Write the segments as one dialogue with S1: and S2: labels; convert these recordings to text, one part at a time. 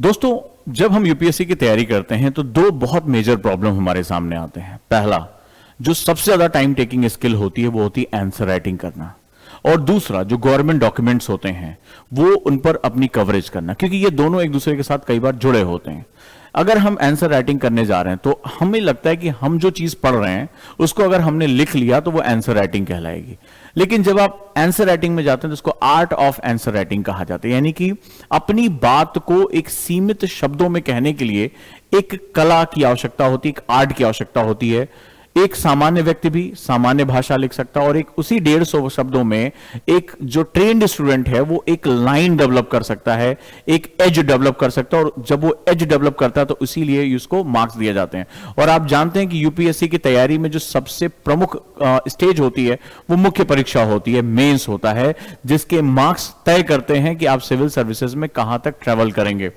S1: दोस्तों, जब हम यूपीएससी की तैयारी करते हैं तो दो बहुत मेजर प्रॉब्लम हमारे सामने आते हैं। पहला, जो सबसे ज्यादा टाइम टेकिंग स्किल होती है वो होती है आंसर राइटिंग करना, और दूसरा जो गवर्नमेंट डॉक्यूमेंट्स होते हैं वो उन पर अपनी कवरेज करना, क्योंकि ये दोनों एक दूसरे के साथ कई बार जुड़े होते हैं। अगर हम आंसर राइटिंग करने जा रहे हैं तो हमें लगता है कि हम जो चीज पढ़ रहे हैं उसको अगर हमने लिख लिया तो वो आंसर राइटिंग कहलाएगी। लेकिन जब आप आंसर राइटिंग में जाते हैं तो उसको आर्ट ऑफ आंसर राइटिंग कहा जाता है, यानी कि अपनी बात को एक सीमित शब्दों में कहने के लिए एक कला की आवश्यकता होती है, एक आर्ट की आवश्यकता होती है। एक सामान्य व्यक्ति भी सामान्य भाषा लिख सकता है और एक उसी 150 शब्दों में एक जो ट्रेन्ड स्टूडेंट है वो एक लाइन डेवलप कर सकता है, एक एज डेवलप कर सकता है, और जब वो एज डेवलप करता है तो इसीलिए उसको मार्क्स दिए जाते हैं। और आप जानते हैं कि यूपीएससी की तैयारी में जो सबसे प्रमुख स्टेज होती है वो मुख्य परीक्षा होती है, मेंस होता है, जिसके मार्क्स तय करते हैं कि आप सिविल सर्विसेज में कहां तक ट्रेवल करेंगे।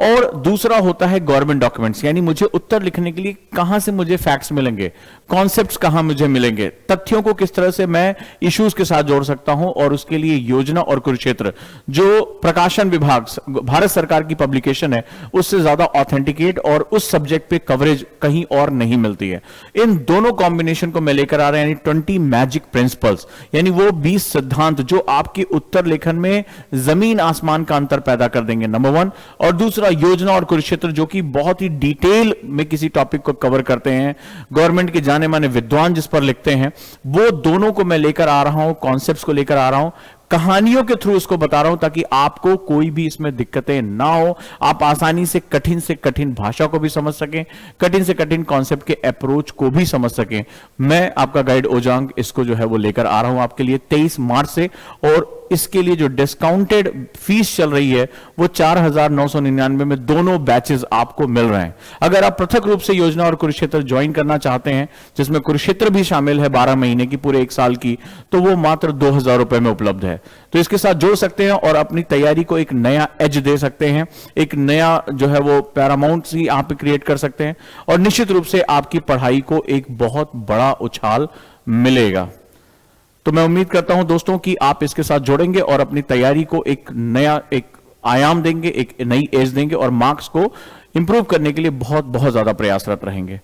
S1: और दूसरा होता है गवर्नमेंट डॉक्यूमेंट्स, यानी मुझे उत्तर लिखने के लिए कहां से मुझे फैक्ट्स मिलेंगे, कॉन्सेप्ट्स कहां मुझे मिलेंगे, तथ्यों को किस तरह से मैं इश्यूज के साथ जोड़ सकता हूं, और उसके लिए योजना और कुरुक्षेत्र जो प्रकाशन विभाग भारत सरकार की पब्लिकेशन है उससे ज्यादा ऑथेंटिकेट और उस सब्जेक्ट पे कवरेज कहीं और नहीं मिलती है। इन दोनों कॉम्बिनेशन को मैं लेकर आ रहा है, यानी 20 मैजिक प्रिंसिपल्स, यानी वो 20 सिद्धांत जो आपके उत्तर लेखन में जमीन आसमान का अंतर पैदा कर देंगे, नंबर 1। और दूसरा योजना और कुरुक्षेत्र जो कि बहुत ही डिटेल में किसी टॉपिक को कवर करते हैं, गवर्नमेंट के जाने माने विद्वान जिस पर लिखते हैं, वो दोनों को मैं लेकर आ रहा हूं, कॉन्सेप्ट्स को लेकर आ रहा हूं, कहानियों के थ्रू इसको बता रहा हूं ताकि आपको कोई भी इसमें दिक्कतें ना हो, आप आसानी से कठिन भाषा को भी समझ सकें, कठिन से कठिन कॉन्सेप्ट के अप्रोच को भी समझ सकें। मैं आपका गाइड ओजांग इसको जो है वो लेकर आ रहा हूं आपके लिए 23 मार्च से, और इसके लिए जो डिस्काउंटेड फीस चल रही है वो 4,999 में दोनों बैचेस आपको मिल रहे हैं। अगर आप पृथक रूप से योजना और कुरुक्षेत्र ज्वाइन करना चाहते हैं, जिसमें कुरुक्षेत्र भी शामिल है 12 महीने की, पूरे 1 साल की, तो वो मात्र 2,000 रुपए में उपलब्ध है। तो इसके साथ जोड़ सकते हैं और अपनी तैयारी को एक नया एज दे सकते हैं, एक नया जो है वो पैरामाउंट ही आप क्रिएट कर सकते हैं, और निश्चित रूप से आपकी पढ़ाई को एक बहुत बड़ा उछाल मिलेगा। तो मैं उम्मीद करता हूं दोस्तों कि आप इसके साथ जोड़ेंगे और अपनी तैयारी को एक नया आयाम देंगे, एक नई एज देंगे, और मार्क्स को इंप्रूव करने के लिए बहुत बहुत ज्यादा प्रयासरत रहेंगे।